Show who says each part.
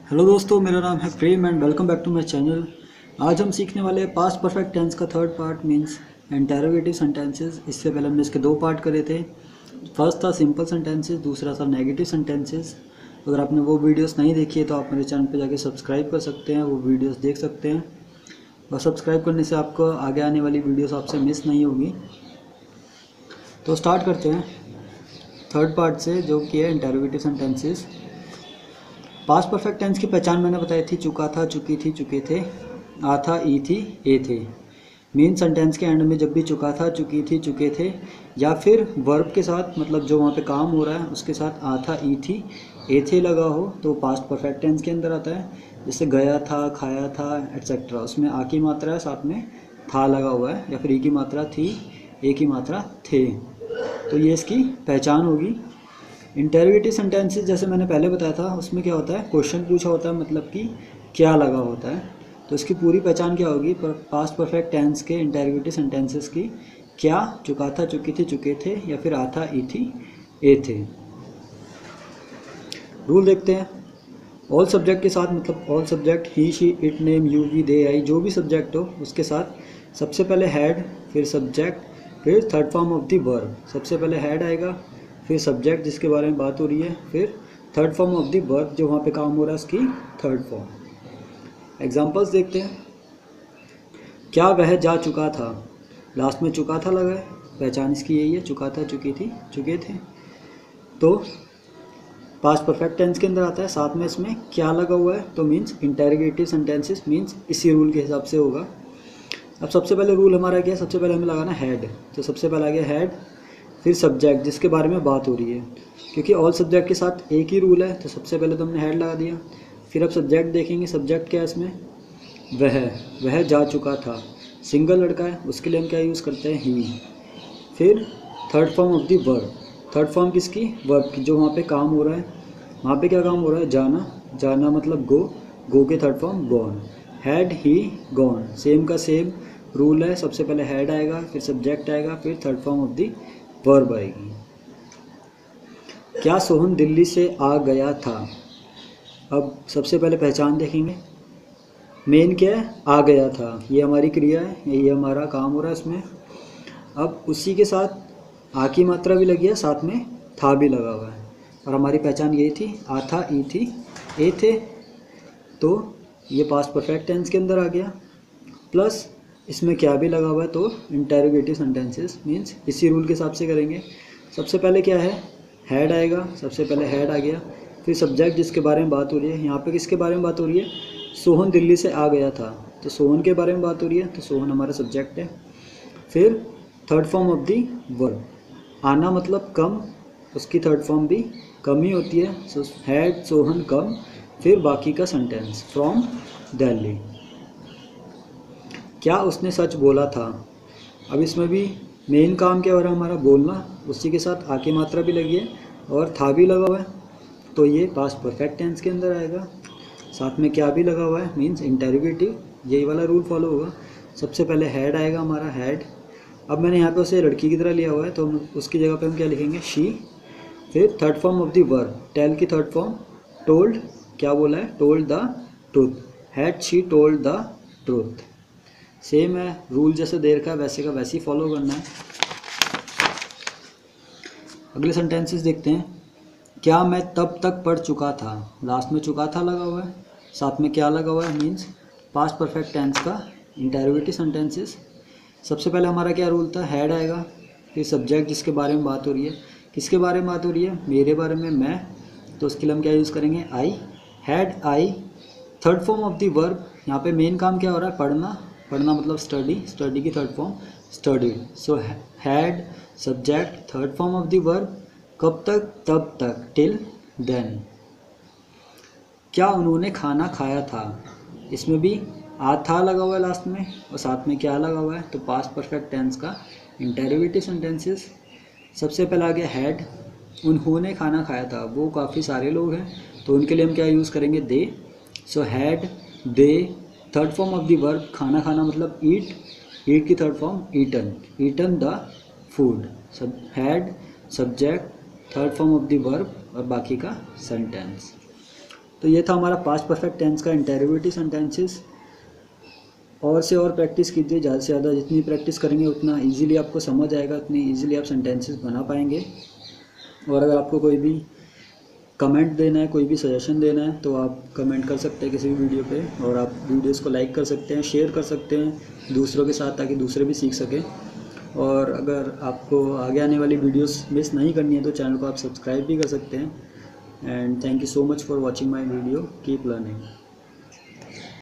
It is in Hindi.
Speaker 1: हेलो दोस्तों, मेरा नाम है Prem and welcome back to my channel. आज हम सीखने वाले हैं पास्ट परफेक्ट टेंस का third part means interrogative sentences. इससे पहले हमने इसके दो पार्ट करे थे। फर्स्ट था सिंपल सेंटेंसेस, दूसरा था नेगेटिव सेंटेंसेस। अगर आपने वो वीडियोस नहीं देखी है तो आप मेरे चैनल पर जाके सब्सक्राइब कर सकते हैं, वो वीडियोस देख सकते हैं। और सब्सक्राइब करने से आपको आगे आने वाली वीडियोस आपसे मिस नहीं होगी। तो स्टार्ट करते हैं थर्ड पार्ट से, जो कि है interrogative sentences. Past perfect tense की पहचान मैंने बताई थी, चुका था, चुकी थी, चुके थे, आ था, ई थी, ए थे। मेन सेंटेंस के एंड में जब भी चुका था, चुकी थी, चुके थे या फिर वर्ब के साथ, मतलब जो वहाँ पे काम हो रहा है उसके साथ आ था, ई थी, ए थे लगा हो तो पास्ट परफेक्ट टेंस के अंदर आता है। जैसे गया था, खाया था एट्सेट्रा, उसमें आ की मात्रा है, साथ में था लगा हुआ है, या फिर ई की मात्रा थी, ए की मात्रा थे। तो ये इसकी पहचान होगी। इंटरोगेटिव सेंटेंसेस जैसे मैंने पहले बताया था, उसमें क्या होता है, क्वेश्चन पूछा होता है, मतलब कि क्या लगा होता है। तो इसकी पूरी पहचान क्या होगी पास्ट परफेक्ट टेंस के इंटरोगेटिव सेंटेंसेस की? क्या, चुका था, चुकी थी, चुके थे, या फिर आ था, ई थी, ए थे। रूल देखते हैं। ऑल सब्जेक्ट के साथ, मतलब all subject he, she, it, name, you, we, they, I, जो भी सब्जेक्ट हो उसके साथ सबसे पहले हैड, फिर सब्जेक्ट, फिर third form of the verb. सबसे पहले हैड आएगा, फिर सब्जेक्ट जिसके बारे में बात हो रही है, फिर third form of the verb जो वहाँ पे काम हो रहा है उसकी थर्ड फॉर्म। एग्जांपल्स देखते हैं। क्या वह जा चुका था, लास्ट में चुका था लगा है, पहचान इसकी यही है, चुका था, चुकी थी, चुके थे। तो पास्ट परफेक्ट टेंस के अंदर आता है, साथ में इसमें क्या लगा हुआ है, तो मीन्स इंटरोगेटिव सेंटेंसेस मीन्स इसी रूल के हिसाब से होगा। अब सबसे पहले रूल हमारा क्या है, सबसे पहले हमें लगाना हैड। तो सबसे पहले आ गया हैड, फिर सब्जेक्ट जिसके बारे में बात हो रही है, क्योंकि ऑल सब्जेक्ट के साथ एक ही रूल है तो सबसे पहले तो हमने हैड लगा दिया। फिर अब सब्जेक्ट देखेंगे, सब्जेक्ट क्या है इसमें, वह जा चुका था, सिंगल लड़का है उसके लिए हम क्या यूज़ करते हैं, ही। फिर third form of the verb, third form किसकी, वर्ब की, जो वहाँ पे काम हो रहा है। वहाँ पे क्या काम हो रहा है, जाना, जाना मतलब गो के third form gone. Had he gone, same का सेम रूल है, सबसे पहले हैड आएगा, फिर सब्जेक्ट आएगा, फिर third form of the verb आएगी। क्या सोहन दिल्ली से आ गया था। अब सबसे पहले पहचान देखेंगे। मेन क्या है, आ गया था, ये हमारी क्रिया है, ये हमारा काम हो रहा है इसमें। अब उसी के साथ आ की मात्रा भी लगी है, साथ में था भी लगा हुआ है, और हमारी पहचान यही थी, आ था, ई थी, ए थे। तो ये पास्ट परफेक्ट टेंस के अंदर आ गया। प्लस इसमें क्या भी लगा हुआ है, तो इंटरोगेटिव सेंटेंसेस मीन्स इसी रूल के हिसाब से करेंगे। सबसे पहले क्या है, हैड आएगा, सबसे पहले हैड आ गया, फिर सब्जेक्ट जिसके बारे में बात हो रही है। यहाँ पे किसके बारे में बात हो रही है, सोहन दिल्ली से आ गया था, तो सोहन के बारे में बात हो रही है, तो सोहन हमारा सब्जेक्ट है। फिर third form of the verb, आना मतलब कम, उसकी थर्ड फॉर्म भी कम ही होती है, सो हैड सोहन कम। फिर बाकी का सेंटेंस, फ्रॉम दिल्ली। क्या उसने सच बोला था। अब इसमें भी मेन काम क्या हो रहा है हमारा, बोलना, उसी के साथ आ की मात्रा भी लगी है और था भी लगा हुआ है, तो ये पास्ट परफेक्ट टेंस के अंदर आएगा। साथ में क्या भी लगा हुआ है मीन्स इंटरोगेटिव, यही वाला रूल फॉलो होगा। सबसे पहले हैड आएगा हमारा, हैड। अब मैंने यहाँ पे उसे लड़की की तरह लिया हुआ है, तो हम उसकी जगह पे हम क्या लिखेंगे, शी। फिर third form of the verb, tell की थर्ड फॉर्म, टोल्ड, क्या बोला है, told the truth, had she told the truth. Same है, रूल जैसे दे रखा है वैसे का वैसे ही फॉलो करना है। अगले सेंटेंसेस देखते हैं। क्या मैं तब तक पढ़ चुका था, लास्ट में चुका था लगा हुआ है, साथ में क्या लगा हुआ है, मीन्स पास्ट परफेक्ट टेंस का इंटरोगेटिव सेंटेंसेस। सबसे पहले हमारा क्या रूल था, हैड आएगा, फिर सब्जेक्ट जिसके बारे में बात हो रही है, किसके बारे में बात हो रही है, मेरे बारे में, मैं, तो उसके लिए हम क्या यूज़ करेंगे, I, had I. Third form of the verb, यहाँ पे मेन काम क्या हो रहा है, पढ़ना, पढ़ना मतलब स्टडी, स्टडी की third form studied. So had subject third form of the verb, कब तक, तब तक, टिल देन। क्या उन्होंने खाना खाया था, इसमें भी आ था लगा हुआ है लास्ट में, और साथ में क्या लगा हुआ है, तो पास्ट परफेक्ट टेंस का इंटरोगेटिव सेंटेंसेस। सबसे पहला आ गया हैड, उन्होंने खाना खाया था, वो काफ़ी सारे लोग हैं तो उनके लिए हम क्या यूज़ करेंगे, they. So had they, third form of the verb, खाना खाना मतलब ईट, ईट की third form eaten, eaten the food. सब had subject third form of the verb और बाकी का सेंटेंस। तो ये था हमारा पास्ट परफेक्ट टेंस का इंटेरोगेटिव सेंटेंसेस। और से और प्रैक्टिस कीजिए, ज़्यादा से ज़्यादा जितनी प्रैक्टिस करेंगे उतना इजीली आपको समझ आएगा, उतनी इजीली आप सेंटेंसेस बना पाएंगे। और अगर आपको कोई भी कमेंट देना है, कोई भी सजेशन देना है, तो आप कमेंट कर सकते हैं किसी भी वीडियो पे, और आप वीडियोस को लाइक कर सकते हैं, शेयर कर सकते हैं दूसरों के साथ, ताकि दूसरे भी सीख सकें। और अगर आपको आगे आने वाली वीडियोस मिस नहीं करनी है तो चैनल को आप सब्सक्राइब भी कर सकते हैं। And thank you so much for watching my video. Keep learning.